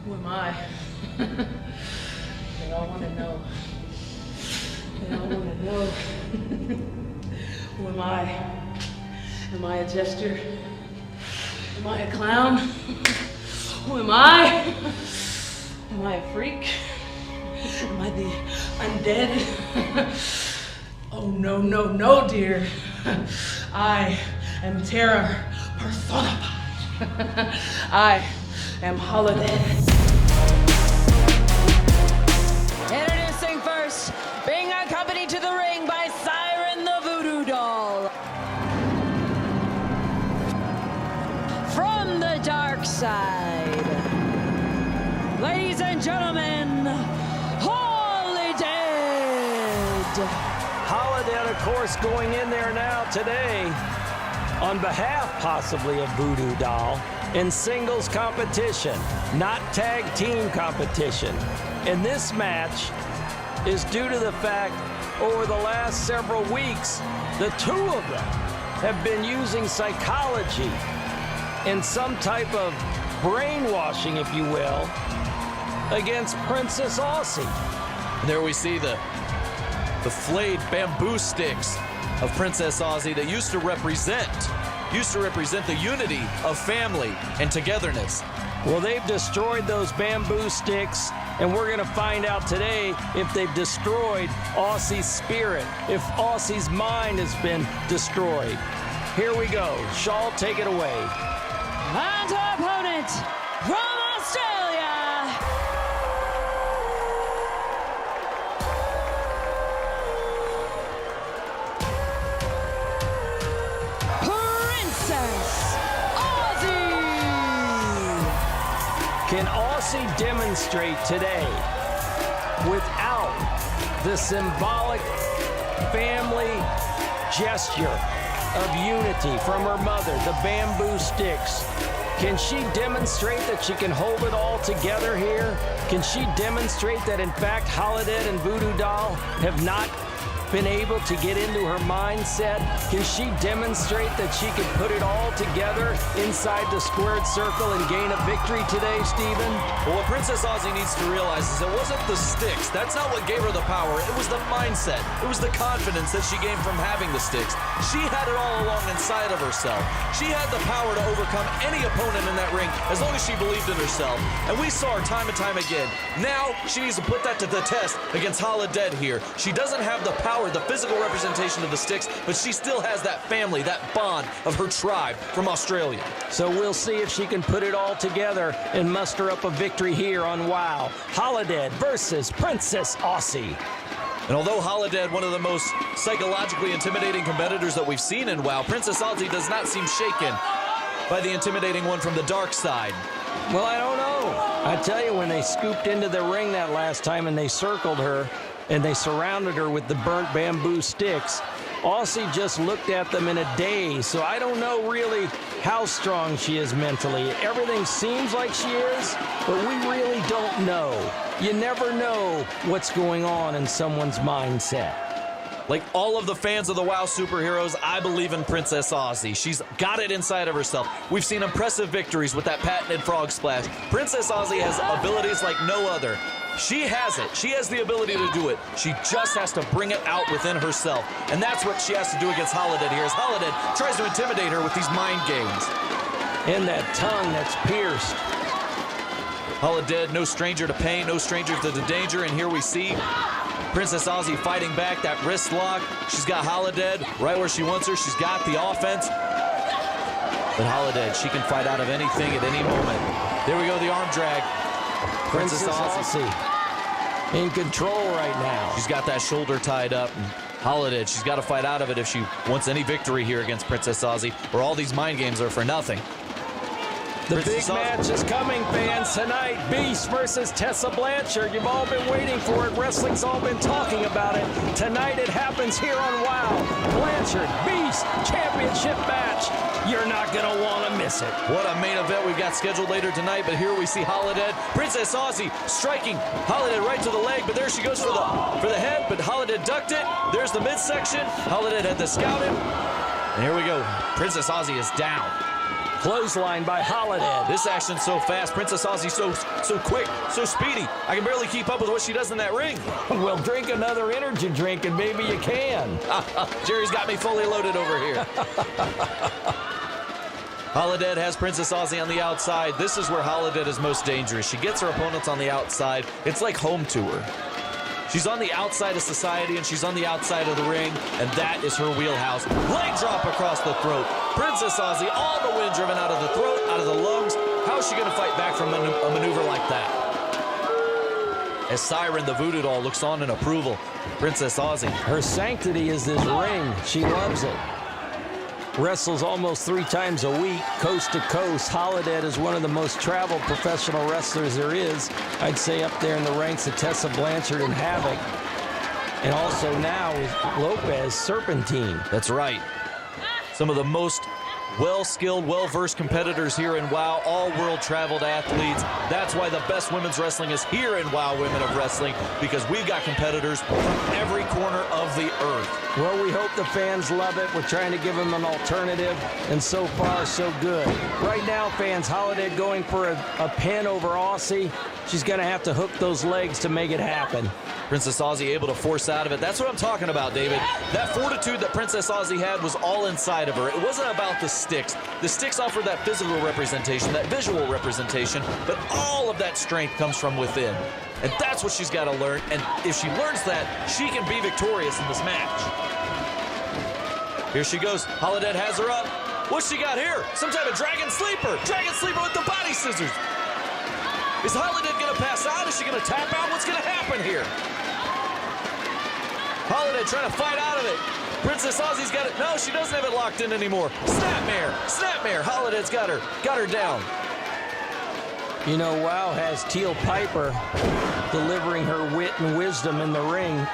Who am I? They all want to know. They all want to know. Who am I? Am I a jester? Am I a clown? Who am I? Am I a freak? Am I the undead? Oh, no, no, no, dear. I am terror personified. I am Holidead. Introducing first, being accompanied to the ring by Siren the Voodoo Doll. From the dark side, ladies and gentlemen, Holidead. Holidead, of course, going in there now today on behalf, possibly, of Voodoo Doll in singles competition, not tag team competition. And this match is due to the fact over the last several weeks, the two of them have been using psychology and some type of brainwashing, if you will, against Princess Aussie. There we see the flayed bamboo sticks of Princess Aussie that used to represent the unity of family and togetherness. Well, they've destroyed those bamboo sticks, and we're going to find out today if they've destroyed Aussie's spirit, if Aussie's mind has been destroyed. Here we go. Shawl, take it away. And our opponent from Australia, Princess Aussie. Can Aussie demonstrate today, without the symbolic family gesture of unity from her mother, the bamboo sticks, can she demonstrate that she can hold it all together here? Can she demonstrate that, in fact, Holidead and Voodoo Doll have not been able to get into her mindset? Can she demonstrate that she can put it all together inside the squared circle and gain a victory today, Stephen? Well, what Princess Aussie needs to realize is it wasn't the sticks. That's not what gave her the power. It was the mindset. It was the confidence that she gained from having the sticks. She had it all along inside of herself. She had the power to overcome any opponent in that ring as long as she believed in herself. And we saw her time and time again. Now she needs to put that to the test against Holidead here. She doesn't have the power, the physical representation of the sticks, but she still has that family, that bond of her tribe from Australia. So we'll see if she can put it all together and muster up a victory here on WoW. Holidead versus Princess Aussie. And although Holidead, one of the most psychologically intimidating competitors that we've seen in WoW, Princess Aussie does not seem shaken by the intimidating one from the dark side. Well, I don't know. I tell you, when they scooped into the ring that last time and they circled her and they surrounded her with the burnt bamboo sticks, Aussie just looked at them in a daze. So I don't know really how strong she is mentally. Everything seems like she is, but we really don't know. You never know what's going on in someone's mindset. Like all of the fans of the WoW superheroes, I believe in Princess Aussie. She's got it inside of herself. We've seen impressive victories with that patented frog splash. Princess Aussie has abilities like no other. She has it. She has the ability to do it. She just has to bring it out within herself. And that's what she has to do against Holidead here, as Holidead tries to intimidate her with these mind games. And that tongue that's pierced. Holidead, no stranger to pain, no stranger to the danger, and here we see Princess Aussie fighting back, that wrist lock. She's got Holidead right where she wants her. She's got the offense. But Holidead, she can fight out of anything at any moment. There we go, the arm drag. Princess Aussie in control right now. She's got that shoulder tied up. And Holidead, she's got to fight out of it if she wants any victory here against Princess Aussie, or all these mind games are for nothing. The big match is coming, fans, tonight. Beast versus Tessa Blanchard. You've all been waiting for it. Wrestling's all been talking about it. Tonight it happens here on WoW. Blanchard, Beast, championship match. You're not going to want to miss it. What a main event we've got scheduled later tonight, but here we see Holidead. Princess Aussie striking Holidead right to the leg, but there she goes for the head, but Holidead ducked it. There's the midsection. Holidead had to scout him. And here we go. Princess Aussie is down. Clothesline by Holidead. This action's so fast. Princess Aussie so quick, so speedy. I can barely keep up with what she does in that ring. Well, drink another energy drink and maybe you can. Jerry's got me fully loaded over here. Holidead has Princess Aussie on the outside. This is where Holidead is most dangerous. She gets her opponents on the outside. It's like home to her. She's on the outside of society, and she's on the outside of the ring, and that is her wheelhouse. Leg drop across the throat. Princess Aussie, all the wind driven out of the throat, out of the lungs. How is she going to fight back from a maneuver like that? As Siren the Voodoo Doll looks on in approval, Princess Aussie. Her sanctity is this ring. She loves it. Wrestles almost 3 times a week, coast to coast. Holidead is one of the most traveled professional wrestlers there is. I'd say up there in the ranks of Tessa Blanchard and Havoc. And also now is Lopez Serpentine. That's right. Some of the most well-skilled, well-versed competitors here in WOW, all world-traveled athletes. That's why the best women's wrestling is here in WOW Women of Wrestling, because we've got competitors from every corner of the earth. Well, we hope the fans love it. We're trying to give them an alternative, and so far, so good. Right now, fans, Holidead going for a pin over Aussie. She's going to have to hook those legs to make it happen. Princess Aussie able to force out of it. That's what I'm talking about, David. That fortitude that Princess Aussie had was all inside of her. It wasn't about the sticks. The sticks offer that physical representation, that visual representation, but all of that strength comes from within. And that's what she's got to learn. And if she learns that, she can be victorious in this match. Here she goes. Holidead has her up. What's she got here? Some type of dragon sleeper. Dragon sleeper with the body scissors. Is Holidead going to pass out? Is she going to tap out? What's going to happen here? Holidead trying to fight out of it. Princess Aussie's got it. No, she doesn't have it locked in anymore. Snapmare. Snapmare. Holidead's got her down. You know, WOW has Teal Piper delivering her wit and wisdom in the ring.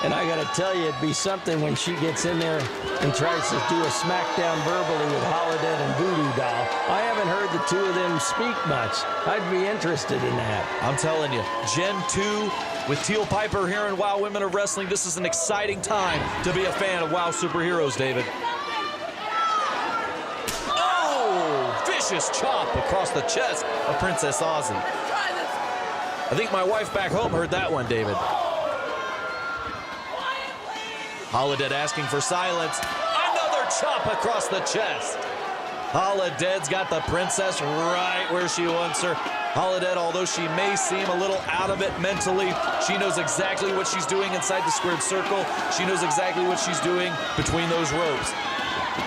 And I got to tell you, it'd be something when she gets in there and tries to do a smackdown verbally with Holidead and Voodoo Doll. I haven't heard the two of them speak much. I'd be interested in that. I'm telling you, Gen 2 with Teal Piper here in WOW Women of Wrestling, this is an exciting time to be a fan of WOW superheroes, David. Oh, vicious chop across the chest of Princess Aussie. I think my wife back home heard that one, David. Holidead asking for silence. Another chop across the chest. Holidead's got the princess right where she wants her. Holidead, although she may seem a little out of it mentally, she knows exactly what she's doing inside the squared circle. She knows exactly what she's doing between those ropes.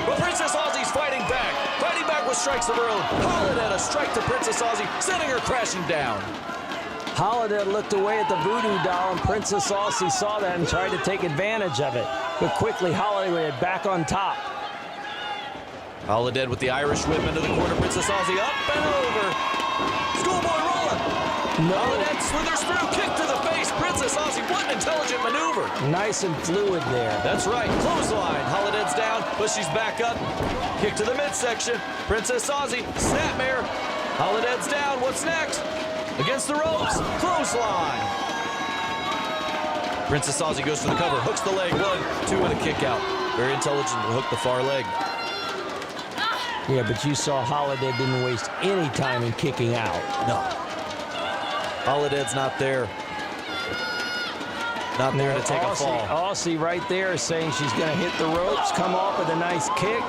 But Princess Aussie's fighting back with strikes of her own. Holidead, a strike to Princess Aussie, sending her crashing down. Holidead looked away at the Voodoo Doll, and Princess Aussie saw that and tried to take advantage of it. But quickly, Holidead back on top. Holidead with the Irish whip into the corner. Princess Aussie up and over. Schoolboy roller. No. Holidead slithers through. Kick to the face. Princess Aussie, what an intelligent maneuver. Nice and fluid there. That's right. Clothesline. Holidead's down, but she's back up. Kick to the midsection. Princess Aussie, snapmare. Holidead's down. What's next? Against the ropes. Clothesline. Princess Aussie goes for the cover. Hooks the leg. 1, 2, and a kick out. Very intelligent to hook the far leg. Yeah, but you saw Holidead didn't waste any time in kicking out. No. Holidead's not there. Not there to take a fall. Aussie right there saying she's going to hit the ropes, come off with a nice kick.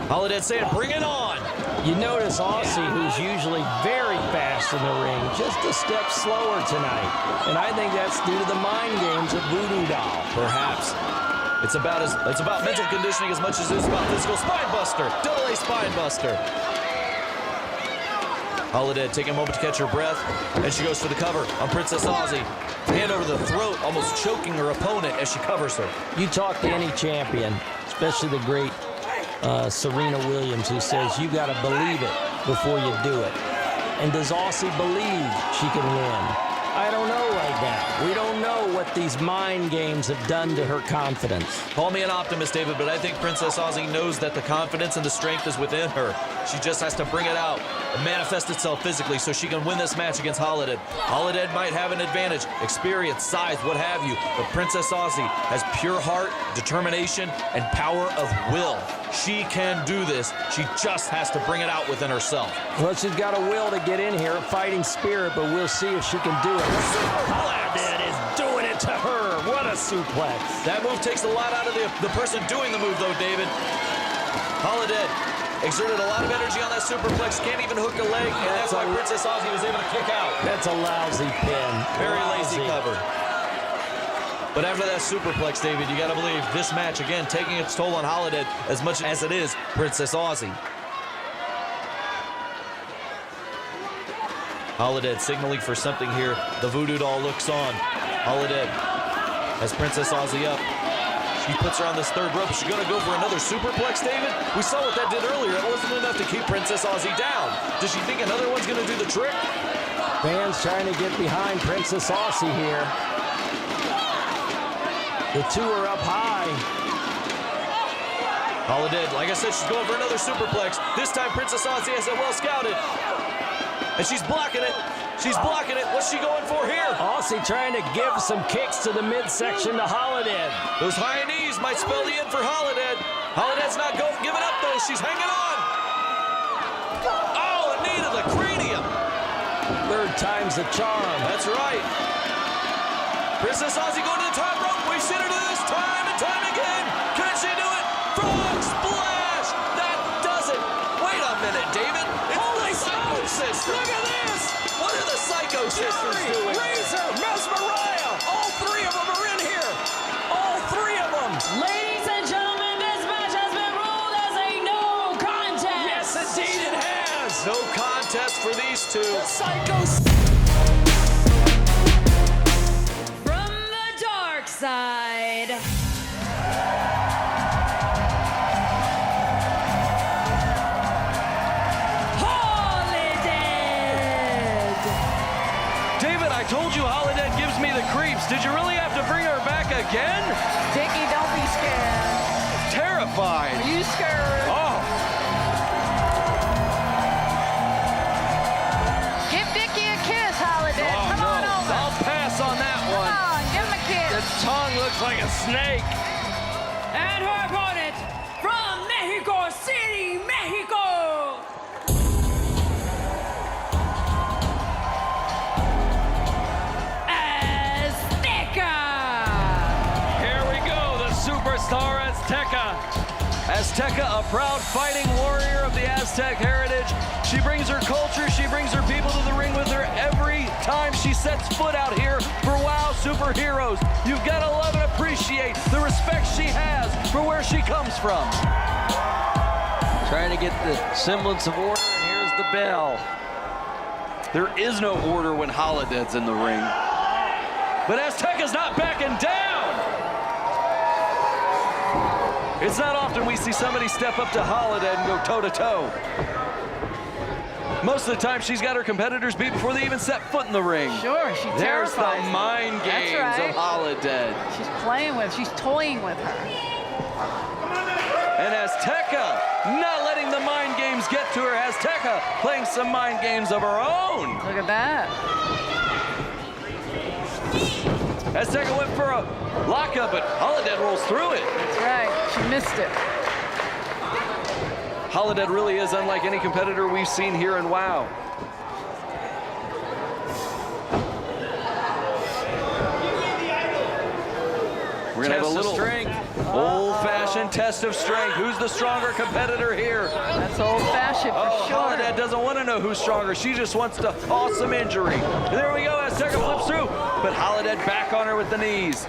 Holidead saying, bring it on. You notice Aussie, who's usually very fast in the ring, just a step slower tonight. And I think that's due to the mind games of Voodoo Doll. Perhaps. It's about mental conditioning as much as it is about physical. Spine buster. Double A spine buster. Holidead taking a moment to catch her breath, and she goes for the cover on Princess Aussie. Hand over the throat, almost choking her opponent as she covers her. You talk to any champion, especially the great Serena Williams, who says you got to believe it before you do it. And does Aussie believe she can win? I don't know right now. We don't know what these mind games have done to her confidence. Call me an optimist, David, but I think Princess Aussie knows that the confidence and the strength is within her. She just has to bring it out and manifest itself physically so she can win this match against Holidead. Holidead might have an advantage, experience, size, what have you, but Princess Aussie has pure heart, determination, and power of will. She can do this. She just has to bring it out within herself. Well, she's got a will to get in here, a fighting spirit, but we'll see if she can do it. Holidead is doing it to her. What a suplex. That move takes a lot out of the person doing the move, though, David. Holidead exerted a lot of energy on that superplex. Can't even hook a leg, and that's why Princess Aussie was able to kick out. That's a lousy pin. Very lazy cover. But after that superplex, David, you got to believe this match, again, taking its toll on Holidead as much as it is Princess Aussie. Holidead signaling for something here. The Voodoo Doll looks on. Holidead has Princess Aussie up. She puts her on this third rope. Is she going to go for another superplex, David? We saw what that did earlier. It wasn't enough to keep Princess Aussie down. Does she think another one's going to do the trick? Fans trying to get behind Princess Aussie here. The two are up high. Holidead, like I said, she's going for another superplex. This time Princess Aussie has it well scouted. And she's blocking it. She's blocking it. What's she going for here? Aussie trying to give some kicks to the midsection to Holidead. Those high knees might spell the end for Holidead. Holidead's not giving up, though. She's hanging on. Oh, a knee to the cranium. Third time's the charm. That's right. Princess Aussie going to the top rope. We've seen her do this time and time again. Can she do it? Frog splash. That does it. Wait a minute, David. It's the Psycho Sisters. Look at this. What are the Psycho Sisters doing? Razor, Mesmeriah. All three of them are in here. All three of them. Ladies and gentlemen, this match has been ruled as a no contest. Yes, indeed it has. No contest for these two. Psycho. From the dark side, Holidead. David, I told you Holidead gives me the creeps. Did you really have to bring her back again? Dickie, don't be scared. Terrified. Are you scared? Oh, Give Dickie a kiss, Holiday. oh Come no. on over. I'll pass on that Come one. on, give him a kiss. The tongue looks like a snake. And her opponent from Mexico City, Mexico, Azteca. Here we go, the superstar Azteca. Azteca, a proud fighting warrior of the Aztec heritage. She brings her culture, she brings her people to the ring with her every time she sets foot out here for WoW Superheroes. You've got to love and appreciate the respect she has for where she comes from. Trying to get the semblance of order, and here's the bell. There is no order when Holidead's in the ring. But Azteca's not backing down! It's not often we see somebody step up to Holidead and go toe-to-toe. Most of the time, she's got her competitors beat before they even set foot in the ring. Sure, she There's the terrifies me. mind games That's right. of Holidead. She's playing with, she's toying with her. And Azteca not letting the mind games get to her. Azteca playing some mind games of her own. Look at that. Azteca went for a lockup, but Holidead rolls through it. That's right, she missed it. Holidead really is unlike any competitor we've seen here in WoW. We're gonna have a little old-fashioned test of strength. Who's the stronger competitor here? That's old-fashioned for Oh, sure. Holidead doesn't want to know who's stronger. She just wants to cause some injury. And there we go, Azteca flips through, but Holidead back on her with the knees.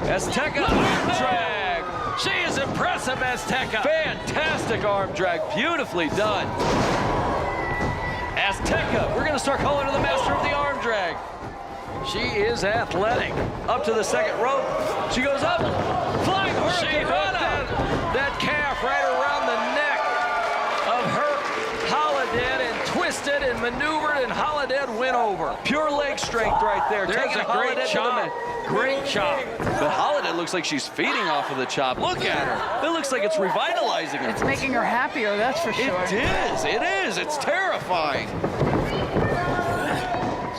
Azteca arm drag. She is impressive, Azteca. Fantastic arm drag, beautifully done. Azteca, we're gonna start calling her the master of the arm drag. She is athletic. Up to the second rope. She goes up, flying hurricane that calf right around the neck of her Holidead and twisted and maneuvered, and Holidead went over. Pure leg strength right there. There's taking a great Holidead to the chop. mat. Great chop. But Holidead looks like she's feeding off of the chop. Look at her. It looks like it's revitalizing her. It's making her happier, that's for sure. It is. It is. It's terrifying.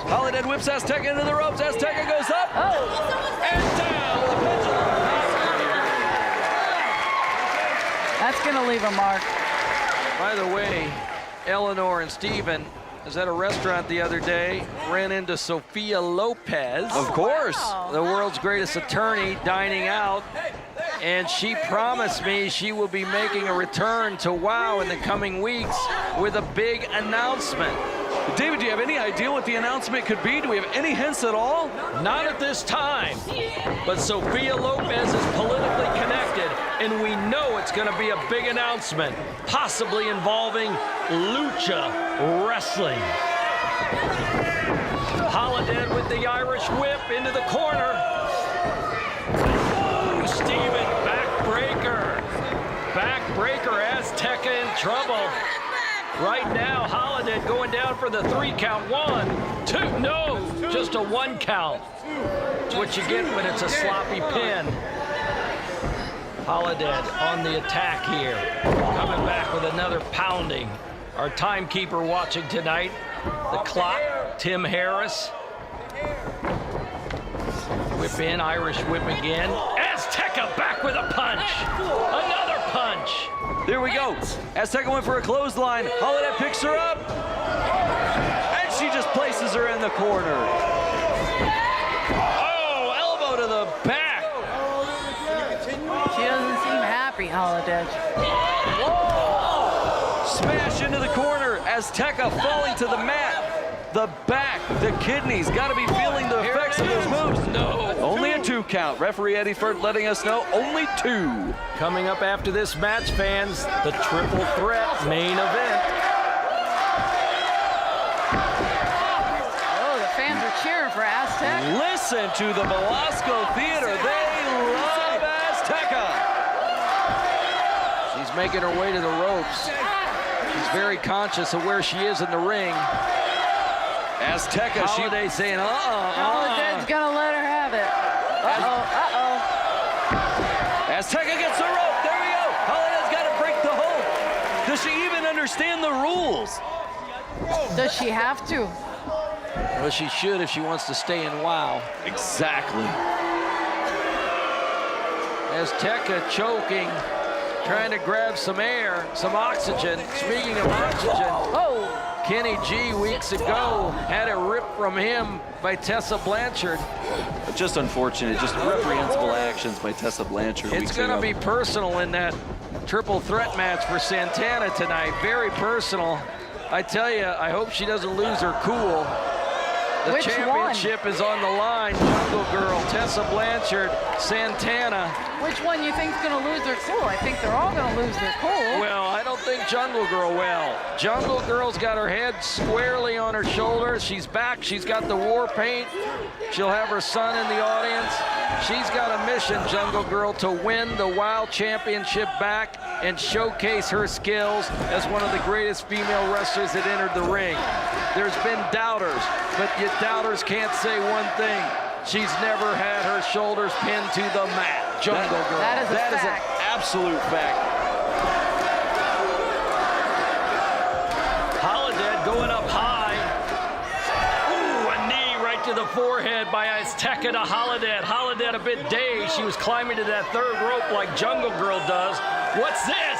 Holidead whips Azteca into the ropes. Azteca goes up and down with a pendulum. That's going to leave a mark. By the way, Eleanor and Steven was at a restaurant the other day, ran into Sophia Lopez. Of course. The world's greatest attorney, dining out. And she promised me she will be making a return to WoW in the coming weeks with a big announcement. David, do you have any idea what the announcement could be? Do we have any hints at all? Not at this time, but Sophia Lopez is politically connected, and we know it's going to be a big announcement, possibly involving lucha wrestling. Holidead with the Irish whip into the corner. Ooh, Steven, backbreaker. Backbreaker, Azteca in trouble. Right now, Holidead going down for the 3 count. 1, 2, no, just a 1 count. It's what you get when it's a sloppy pin. Holidead on the attack here. Coming back with another pounding. Our timekeeper watching tonight. The clock, Tim Harris. Whip in, Irish whip again. Azteca back with a punch. Another punch. There we go. Azteca went for a clothesline. Holidead picks her up. And she just places her in the corner. Oh, elbow to the back. She doesn't seem happy, Holidead. Smash into the corner. Azteca falling to the mat. The back, the kidneys, got to be feeling the effects of those moves. No. Only a 2 count. Referee Eddie Furt letting us know only 2. Coming up after this match, fans, the triple threat main event. Oh, the fans are cheering for Aztec. Listen to the Velasco Theater. They love Azteca. She's making her way to the ropes. She's very conscious of where she is in the ring. Azteca, Holiday saying, Holidead's gonna let her have it. Azteca gets the rope. There we go. Holidead's got to break the hold. Does she even understand the rules? Does she have to? Well, she should if she wants to stay in WoW. Exactly. Azteca choking, trying to grab some air, some oxygen. Speaking of oxygen, Oh, Kenny G weeks ago had it ripped from him by Tessa Blanchard. Just unfortunate. Just reprehensible actions by Tessa Blanchard. It's going to be personal in that triple threat match for Santana tonight. Very personal. I tell you, I hope she doesn't lose her cool. The Which championship is on the line. Jungle Girl, Tessa Blanchard, Santana. which one you think's gonna lose their cool? I think they're all gonna lose their cool. Well, I don't think Jungle Girl will. Jungle Girl's got her head squarely on her shoulder. She's back. She's got the war paint. She'll have her son in the audience. She's got a mission, Jungle Girl, to win the WoW Championship back and showcase her skills as one of the greatest female wrestlers that entered the ring. There's been doubters, but you doubters can't say one thing. She's never had her shoulders pinned to the mat. Jungle Girl. That is a That is an fact. absolute fact. Holidead going up high. Ooh, a knee right to the forehead by Azteca to Holidead. Holidead a bit dazed. She was climbing to that third rope like Jungle Girl does. What's this?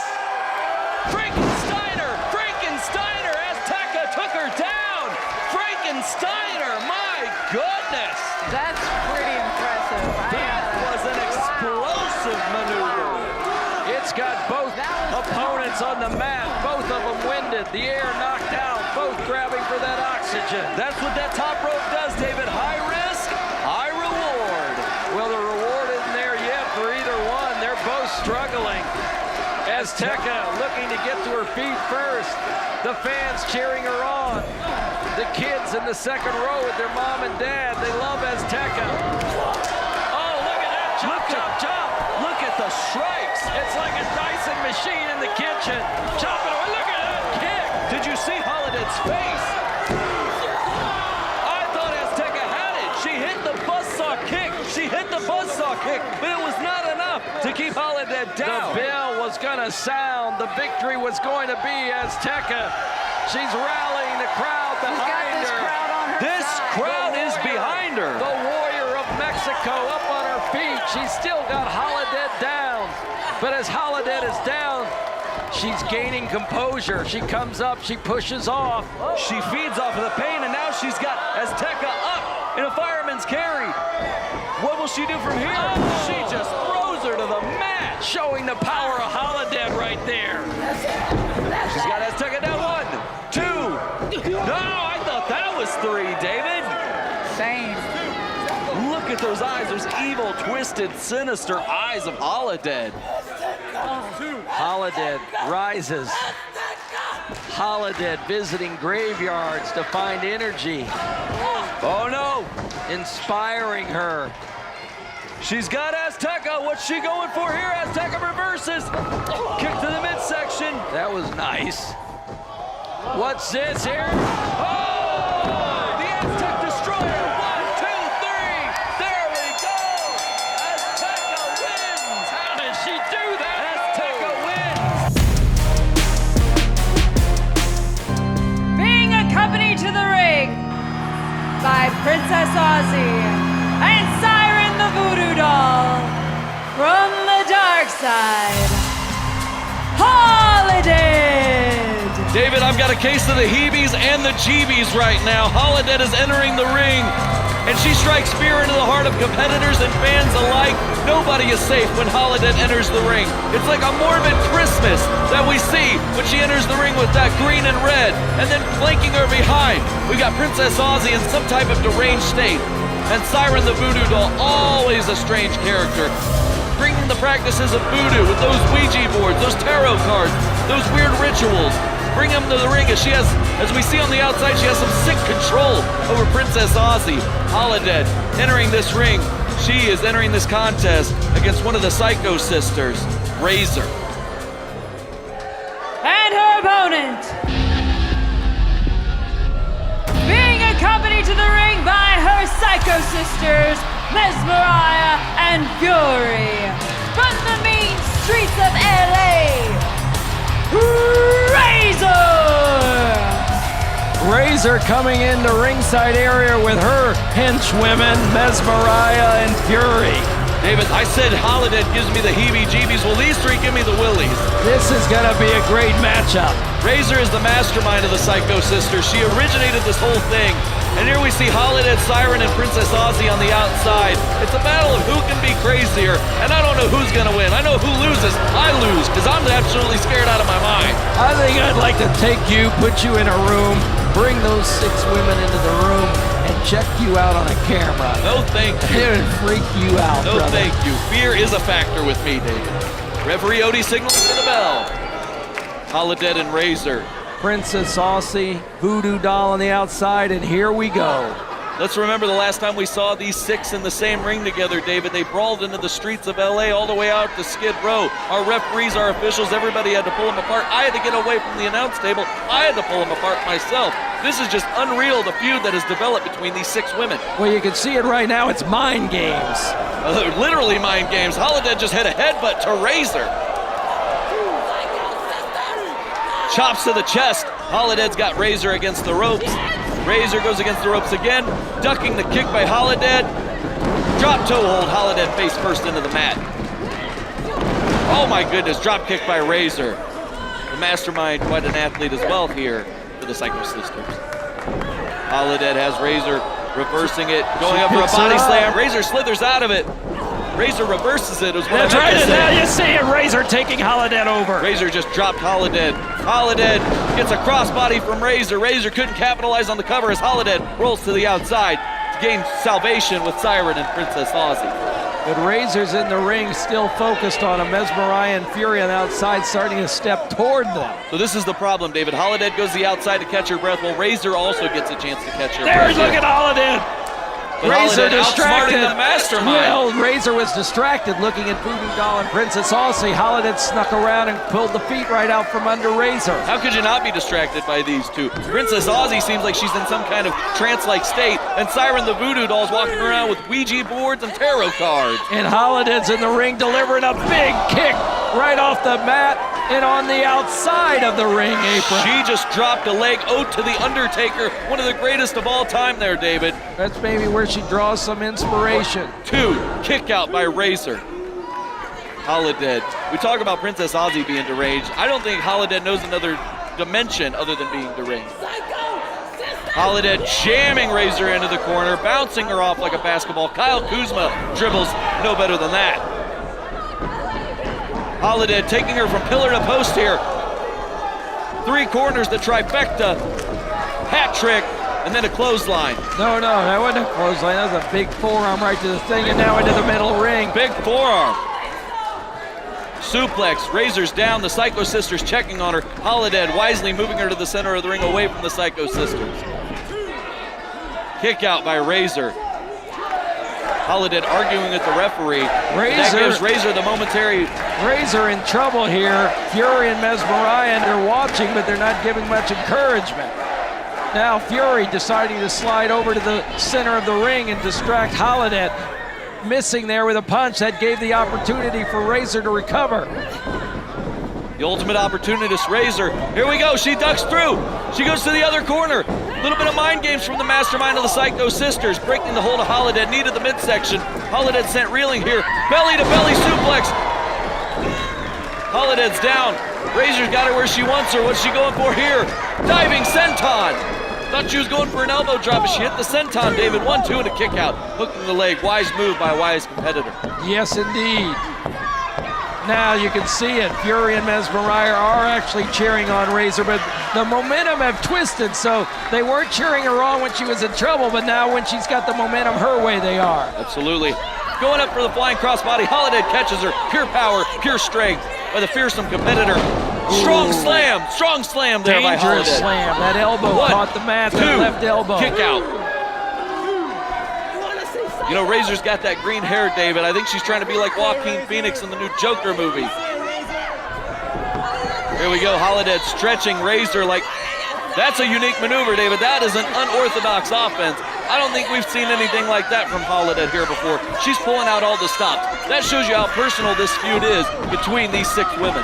Frankensteiner! Frankensteiner! Azteca took her down! Frankensteiner! My goodness! That's pretty impressive. That was an explosive maneuver. It's got both opponents on the mat, both of them winded, the air knocked out, both grabbing for that oxygen. That's what that top rope does, David. High risk, high reward. Well, the reward isn't there yet for either one. They're both struggling. Azteca looking to get to her feet first. The fans cheering her on. The kids in the second row with their mom and dad. They love Azteca. Oh, look at that. Chop, chop, chop. Look at the stripes. It's like a Dyson machine in the kitchen. Chopping away. Look at that kick. Did you see Holidead's face? I thought Azteca had it. She hit the buzzsaw kick. She hit the buzzsaw kick, but it was not enough to keep Holidead down. The bell was going to sound. The victory was going to be Azteca. She's rallying the crowd behind this her. crowd on her This side. crowd is behind her. The warrior of Mexico up on her feet. She's still got Holidead down. But as Holidead is down, she's gaining composure. She comes up, she pushes off. She feeds off of the pain, and now she's got Azteca up in a fireman's carry. What will she do from here? Oh. She just throws her to the mat. Showing the power of Holidead right there. She's got Azteca down 1, 2. No, I thought that was 3, David. Same. Look at those eyes, those evil, twisted, sinister eyes of Holidead. Holidead rises. Holidead visiting graveyards to find energy. Oh no, Inspiring her. she's got Azteca. What's she going for here? Azteca reverses. Kick to the midsection. That was nice. What's this here? Oh, the Aztec destroyer. 1, 2, 3. There we go. Azteca wins. How did she do that? Azteca wins. Being accompanied to the ring by Princess Aussie and Siren the Voodoo Doll from the dark side, Holidead. David, I've got a case of the heebies and the jeebies right now. Holidead is entering the ring, and she strikes fear into the heart of competitors and fans alike. Nobody is safe when Holidead enters the ring. It's like a morbid Christmas that we see when she enters the ring with that green and red, and then flanking her behind, we got Princess Aussie in some type of deranged state, and Siren the Voodoo Doll, always a strange character, bringing the practices of voodoo with those Ouija boards, those tarot cards, those weird rituals. Bring them to the ring as she has, as we see on the outside, she has some sick control over Princess Aussie. Holidead entering this ring. She is entering this contest against one of the Psycho Sisters, Razor. And her opponent, being accompanied to the ring by her Psycho Sisters, Mesmeriah and Fury, from the mean streets of LA, Razor coming into ringside area with her henchwomen, Mesmeriah and Fury. David, I said Holidead gives me the heebie-jeebies. Well, these 3 give me the willies. This is gonna be a great matchup. Razor is the mastermind of the Psycho Sisters. She originated this whole thing. And here we see Holidead, Siren, and Princess Aussie on the outside. It's a battle of who can be crazier, and I don't know who's gonna win. I know who loses. I lose, because I'm absolutely scared out of my mind. I think I'd like to take you, put you in a room, bring those 6 women into the room, and check you out on a camera. No thank you. And freak you out, No brother. thank you. Fear is a factor with me, David. Referee Odie signals for the bell. Holidead and Razor. Princess Aussie, Voodoo Doll on the outside, and here we go. Let's remember the last time we saw these 6 in the same ring together, David. They brawled into the streets of LA all the way out to Skid Row. Our referees, our officials, everybody had to pull them apart. I had to get away from the announce table. I had to pull them apart myself. This is just unreal, the feud that has developed between these 6 women. Well, you can see it right now. It's mind games. Literally mind games. Holidead just hit a headbutt to Razor. Chops to the chest. Holidead's got Razor against the ropes. Razor goes against the ropes again, ducking the kick by Holidead. Drop toe hold, Holidead face first into the mat. Oh my goodness, drop kick by Razor. The mastermind, quite an athlete as well here for the Psycho Sisters. Holidead has Razor reversing it, going up for a body slam. Razor slithers out of it. Razor reverses it. That's right, and now you see it. Razor taking Holidead over. Razor just dropped Holidead. Holidead gets a crossbody from Razor. Razor couldn't capitalize on the cover as Holidead rolls to the outside to gain salvation with Siren and Princess Aussie. But Razor's in the ring, still focused on a Mesmeriah and Fury on the outside, starting to step toward them. So this is the problem, David. Holidead goes to the outside to catch her breath, while Razor also gets a chance to catch her breath. There's look at Holidead. But Razor Holidead distracted. outsmarting the mastermind. Well, Razor was distracted looking at Voodoo Doll and Princess Aussie. Holidead snuck around and pulled the feet right out from under Razor. How could you not be distracted by these two? Princess Aussie seems like she's in some kind of trance-like state, and Siren the Voodoo Doll's walking around with Ouija boards and tarot cards. And Holidead's in the ring delivering a big kick right off the mat and on the outside of the ring apron. She just dropped a leg ode to The Undertaker, one of the greatest of all time there, David. That's maybe where she draws some inspiration. 2, kick out by Razor. Holidead. We talk about Princess Aussie being deranged. I don't think Holidead knows another dimension other than being deranged. Holidead jamming Razor into the corner, bouncing her off like a basketball. Kyle Kuzma dribbles no better than that. Holidead taking her from pillar to post here. 3 corners, the trifecta, hat trick, and then a clothesline. No, that wasn't a clothesline. That was a big forearm right to the thing, and now into the middle ring. Big forearm. Suplex, Razor's down, the Psycho Sisters checking on her. Holidead wisely moving her to the center of the ring away from the Psycho Sisters. Kick out by Razor. Holidead arguing with the referee. That gives Razor the momentary. Razor in trouble here. Fury and Mesmeriah are watching, but they're not giving much encouragement. Now Fury deciding to slide over to the center of the ring and distract Holidead. Missing there with a punch that gave the opportunity for Razor to recover. The ultimate opportunist, Razor. Here we go, she ducks through. She goes to the other corner. A little bit of mind games from the mastermind of the Psycho Sisters. Breaking the hold of Holidead, knee to the midsection. Holidead sent reeling here. Belly to belly suplex. Holidead's down. Razor's got her where she wants her. What's she going for here? Diving senton. Thought she was going for an elbow drop, but she hit the senton, David. 1-2 and a kick out. Hooking the leg. Wise move by a wise competitor. Yes, indeed. Now you can see it. Fury and Mesmeriah are actually cheering on Razor, but the momentum have twisted, so they weren't cheering her on when she was in trouble, but now when she's got the momentum her way, they are. Absolutely. Going up for the flying crossbody. Holidead catches her. Pure power, pure strength by the fearsome competitor. Strong slam there by Holidead. Dangerous slam. That elbow caught the mat, that left elbow. Kick out. You know, Razor's got that green hair, David. I think she's trying to be like Joaquin Phoenix in the new Joker movie. Here we go, Holidead stretching Razor like, that's a unique maneuver, David. That is an unorthodox offense. I don't think we've seen anything like that from Holidead here before. She's pulling out all the stops. That shows you how personal this feud is between these 6 women.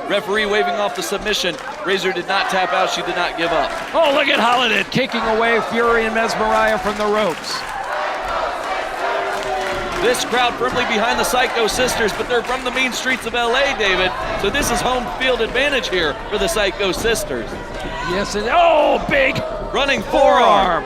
Referee waving off the submission. Razor did not tap out. She did not give up. Oh, look at Holidead kicking away Fury and Mesmeriah from the ropes. This crowd firmly behind the Psycho Sisters, but they're from the mean streets of LA, David. So this is home field advantage here for the Psycho Sisters. Yes, and oh, big running forearm.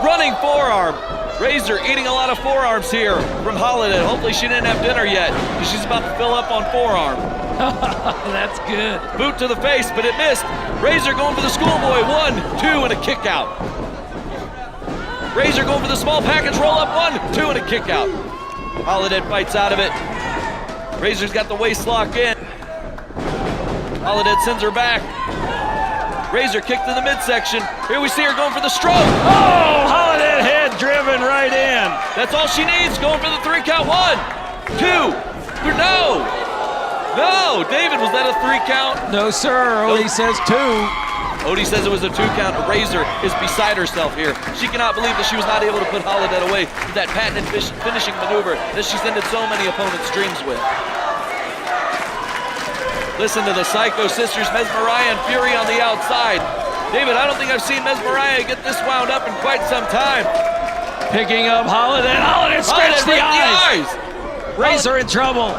Running forearm. Razor eating a lot of forearms here from Holidead. Hopefully she didn't have dinner yet, because she's about to fill up on forearm. That's good. Boot to the face, but it missed. Razor going for the schoolboy. 1, 2, and a kick out. Razor going for the small package roll up. 1, 2, and a kick out. Holidead fights out of it. Razor's got the waist lock in. Holidead sends her back. Razor kick to the midsection. Here we see her going for the stroke. Oh, Holidead head driven right in. That's all she needs. Going for the 3 count. 1, 2. No, David, was that a 3 count? No, sir. Odie says 2. Odie says it was a 2 count. Razor is beside herself here. She cannot believe that she was not able to put Holidead away with that patented finishing maneuver that she's ended so many opponents' dreams with. Listen to the Psycho Sisters, Mesmeriah and Fury on the outside. David, I don't think I've seen Mesmeriah get this wound up in quite some time. Picking up Holidead. Holidead scratched the eyes. Razor in trouble.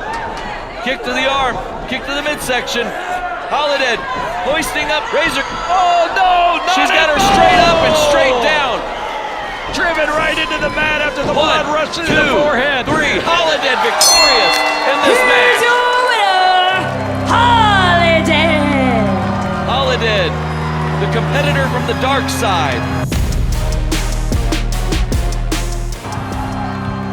Kick to the arm, kick to the midsection. Holidead hoisting up Razor. Oh no, she's got her straight up and straight down. Driven right into the mat after the blood rushes to the forehead. 3, Holidead victorious in this match. Holidead! Holidead, the competitor from the dark side.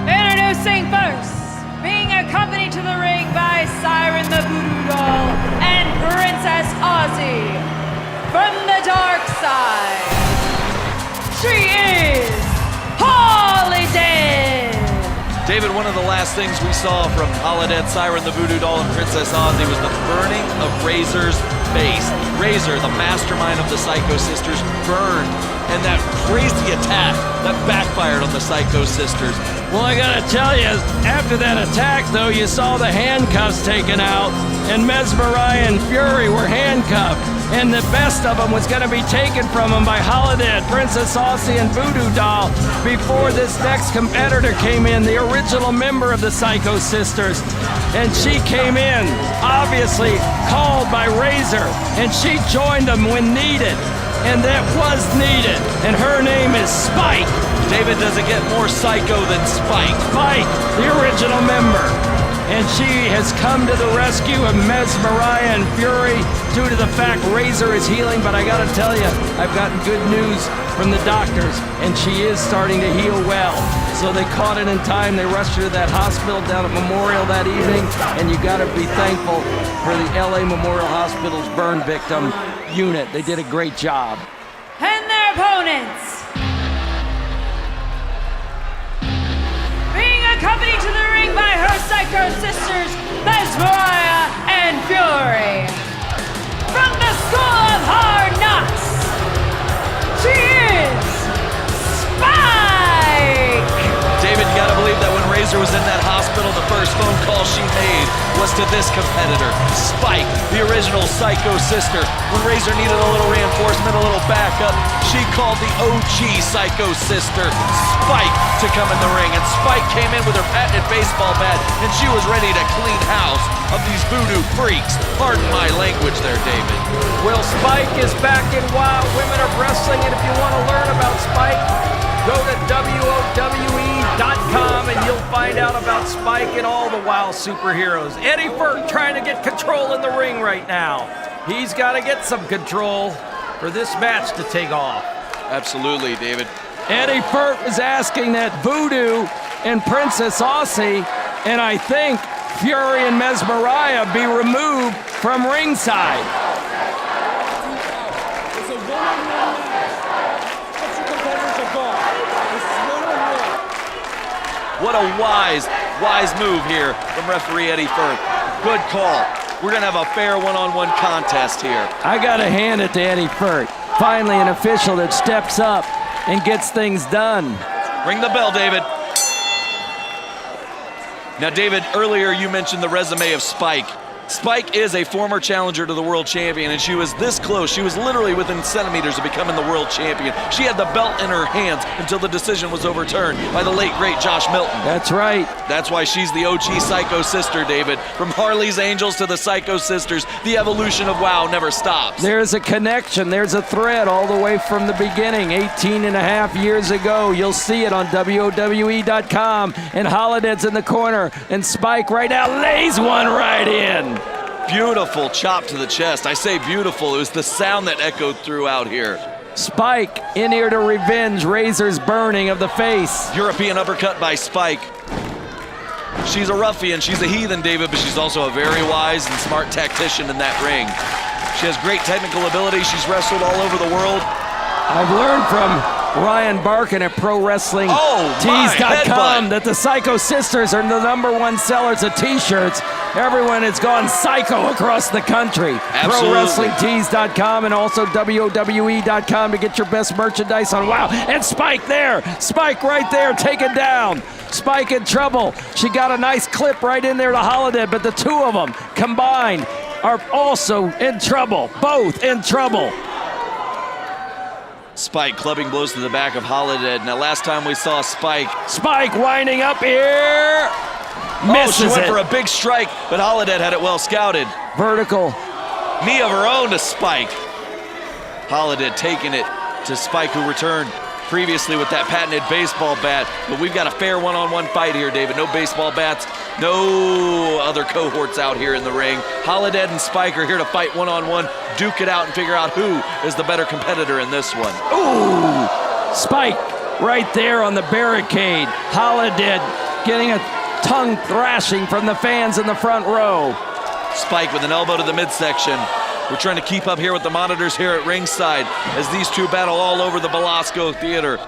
Introducing first, being accompanied to the ring by Siren the Voodoo Doll and Princess Aussie. From the dark side, she is Holidead! David, one of the last things we saw from Holidead, Siren the Voodoo Doll, and Princess Aussie was the burning of Razor's face. Razor, the mastermind of the Psycho Sisters, burned, and that crazy attack that backfired on the Psycho Sisters. Well, I gotta tell you, after that attack, though, you saw the handcuffs taken out, and Mesmeriah and Fury were handcuffed. And the best of them was going to be taken from him by Holidead, Princess Aussie, and Voodoo Doll before this next competitor came in, the original member of the Psycho Sisters. And she came in, obviously called by Razor, and she joined them when needed. And that was needed. And her name is Spike. David, does it get more psycho than Spike? Spike, the original member. And she has come to the rescue of Mesmeriah and Fury due to the fact Razor is healing. But I gotta tell you, I've gotten good news from the doctors, and she is starting to heal well. So they caught it in time. They rushed her to that hospital down at Memorial that evening, and you gotta be thankful for the LA Memorial Hospital's burn victim unit. They did a great job. And their opponents, being accompanied to the ring by her Psycho Sisters, Mesmeriah and Fury. From the School of Hard Knocks, she is Spike! David, you gotta believe that when Razor was in that hospital, the first phone call she made was to this competitor, Spike, the original Psycho Sister. When Razor needed a little reinforcement, a little backup, she called the OG Psycho Sister, Spike, to come in the ring. And Spike came in with her patented baseball bat, and she was ready to clean house of these voodoo freaks. Pardon my language there, David. Well, Spike is back in WoW Women of Wrestling, and if you want to learn about Spike, go to WOWE.com and you'll find out about Spike and all the WoW superheroes. Eddie Furt trying to get control in the ring right now. He's got to get some control for this match to take off. Absolutely, David. Eddie Furt is asking that Voodoo and Princess Aussie, and I think Fury and Mesmeriah, be removed from ringside. It's a one-on-one match. Let your competitors go. This is one-on-one. What a wise move here from referee Eddie Furt. Good call. We're gonna have a fair one-on-one contest here. I gotta hand it to Eddie Furt. Finally an official that steps up and gets things done. Ring the bell, David. Now, David, earlier you mentioned the resume of Spike. Spike is a former challenger to the world champion, and she was this close. She was literally within centimeters of becoming the world champion. She had the belt in her hands until the decision was overturned by the late, great Josh Milton. That's right. That's why she's the OG Psycho Sister, David. From Harley's Angels to the Psycho Sisters, the evolution of WoW never stops. There's a connection. There's a thread all the way from the beginning, 18 and a half years ago. You'll see it on WOWE.com. And Holidead's in the corner. And Spike right now lays one right in. Beautiful chop to the chest. I say beautiful. It was the sound that echoed throughout here. Spike in here to revenge Razor's burning of the face. European uppercut by Spike. She's a ruffian. She's a heathen, David, but she's also a very wise and smart tactician in that ring. She has great technical ability. She's wrestled all over the world. I've learned from Ryan Barkin at ProWrestlingTees.com that the Psycho Sisters are the #1 sellers of t-shirts. Everyone has gone psycho across the country. Absolutely. ProWrestlingTees.com and also WOWE.com to get your best merchandise on WoW. And Spike there. Spike right there, taken down. Spike in trouble. She got a nice clip right in there to Holidead, but the two of them combined are also in trouble. Both in trouble. Spike clubbing blows to the back of Holidead. Now, last time we saw Spike. Spike winding up here. Misses she went it. for a big strike, but Holidead had it well scouted. Vertical. Knee of her own to Spike. Holidead taking it to Spike, who returned previously with that patented baseball bat. But we've got a fair one-on-one fight here, David. No baseball bats, no other cohorts out here in the ring. Holidead and Spike are here to fight one-on-one, duke it out, and figure out who is the better competitor in this one. Ooh! Spike right there on the barricade. Holidead getting a tongue thrashing from the fans in the front row. Spike with an elbow to the midsection. We're trying to keep up here with the monitors here at ringside as these two battle all over the Belasco Theater.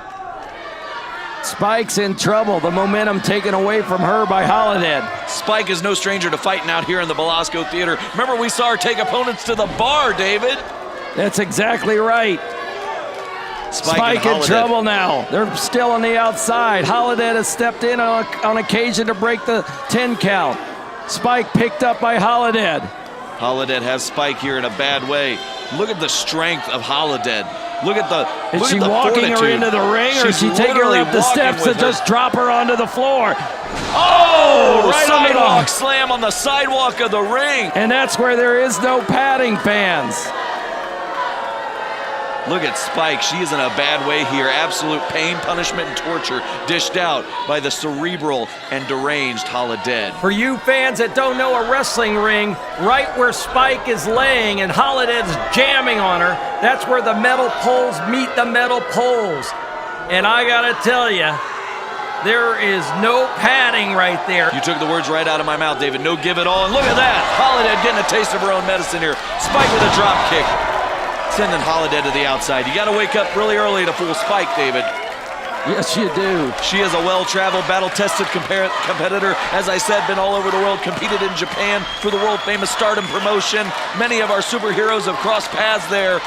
Spike's in trouble. The momentum taken away from her by Holidead. Spike is no stranger to fighting out here in the Belasco Theater. Remember, we saw her take opponents to the bar, David. That's exactly right. Spike in trouble now. They're still on the outside. Holidead has stepped in on occasion to break the 10 count. Spike picked up by Holidead. Holidead has Spike here in a bad way. Look at the strength of Holidead. Look at the Is look she at the walking her fortitude. into the ring, or is She's she taking her literally up the walking steps with and her. just drop her onto the floor? Oh, right on the sidewalk slam on the sidewalk of the ring. And that's where there is no padding, fans. Look at Spike. She is in a bad way here. Absolute pain, punishment, and torture dished out by the cerebral and deranged Holidead. For you fans that don't know a wrestling ring, right where Spike is laying and Holidead's jamming on her, that's where the metal poles meet the metal poles. And I gotta tell you, there is no padding right there. You took the words right out of my mouth, David. No give it all. And look at that. Holidead getting a taste of her own medicine here. Spike with a drop kick. Sending Holidead to the outside. You got to wake up really early to fool Spike, David. Yes, you do. She is a well-traveled, battle-tested competitor. As I said, been all over the world, competed in Japan for the world-famous Stardom promotion. Many of our superheroes have crossed paths there.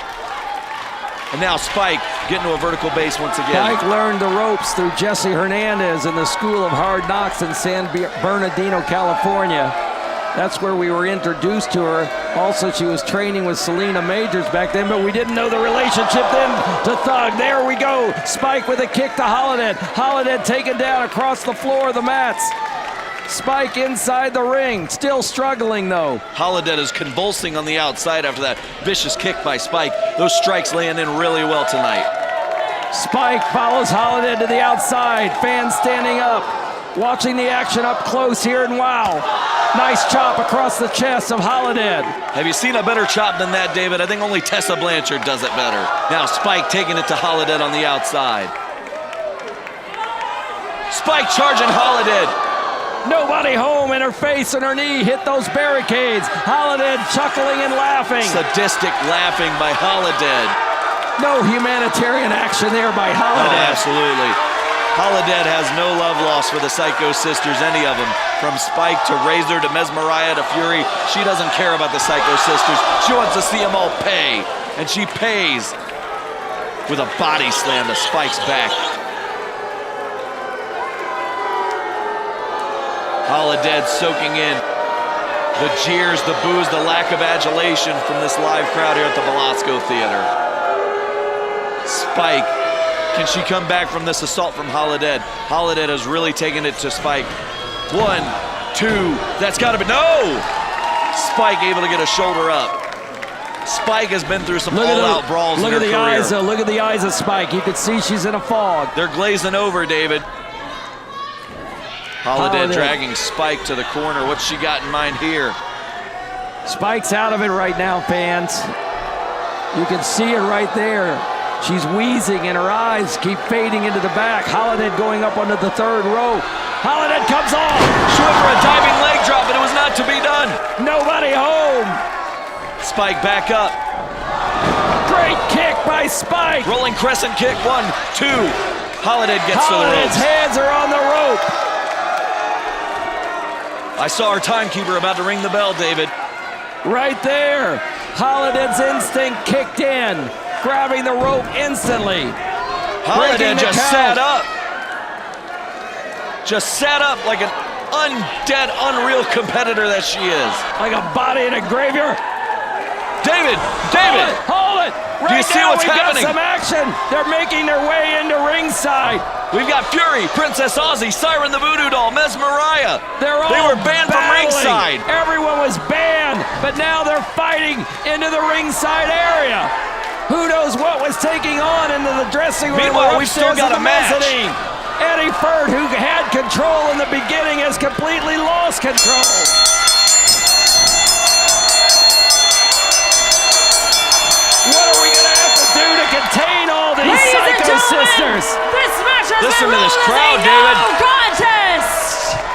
And now Spike getting to a vertical base once again. Spike learned the ropes through Jesse Hernandez in the School of Hard Knocks in San Bernardino, California. That's where we were introduced to her. Also, she was training with Selena Majors back then, but we didn't know the relationship then to Thug. There we go. Spike with a kick to Holidead. Holidead taken down across the floor of the mats. Spike inside the ring, still struggling though. Holidead is convulsing on the outside after that vicious kick by Spike. Those strikes laying in really well tonight. Spike follows Holidead to the outside. Fans standing up, watching the action up close here, and wow. Nice chop across the chest of Holidead. Have you seen a better chop than that, David? I think only Tessa Blanchard does it better. Now Spike taking it to Holidead on the outside. Spike charging Holidead. Nobody home, and her face and her knee hit those barricades. Holidead chuckling and laughing. Sadistic laughing by Holidead. No humanitarian action there by Oh, Holidead. absolutely. Holidead has no love lost for the Psycho Sisters, any of them. From Spike to Razor to Mesmeriah to Fury, she doesn't care about the Psycho Sisters. She wants to see them all pay, and she pays with a body slam to Spike's back. Holidead soaking in the jeers, the boos, the lack of adulation from this live crowd here at the Velasco Theater. Spike, can she come back from this assault from Holidead? Holidead has really taken it to Spike. 1, 2, that's gotta be, no! Spike able to get a shoulder up. Spike has been through some all-out brawls in her career. Look at the eyes of Spike. You can see she's in a fog. They're glazing over, David. Holidead dragging Spike to the corner. What's she got in mind here? Spike's out of it right now, fans. You can see it right there. She's wheezing and her eyes keep fading into the back. Holidead going up onto the third rope. Holidead comes off. She went for a diving leg drop, but it was not to be done. Nobody home. Spike back up. Great kick by Spike. Rolling crescent kick, 1, 2. Holidead gets to the Holidead's ropes. hands are on the rope. I saw our timekeeper about to ring the bell, David. Right there. Holidead's instinct kicked in, grabbing the rope instantly. Holidead just sat up. Just sat up like an undead, unreal competitor that she is. Like a body in a graveyard. David! Hold it! Right Do you see now what's we've happening? got some action. They're making their way into ringside. We've got Fury, Princess Aussie, Siren the Voodoo Doll, Mesmeriah. They were banned from ringside. Everyone was banned, but now they're fighting into the ringside area. Who knows what was taking on into the dressing room? Meanwhile, we've still got a match. Mezzanine. Eddie Furt, who had control in the beginning, has completely lost control. What are we going to have to do to contain all these Psycho Sisters? This match has Listen been to this ruled as crowd, a David. no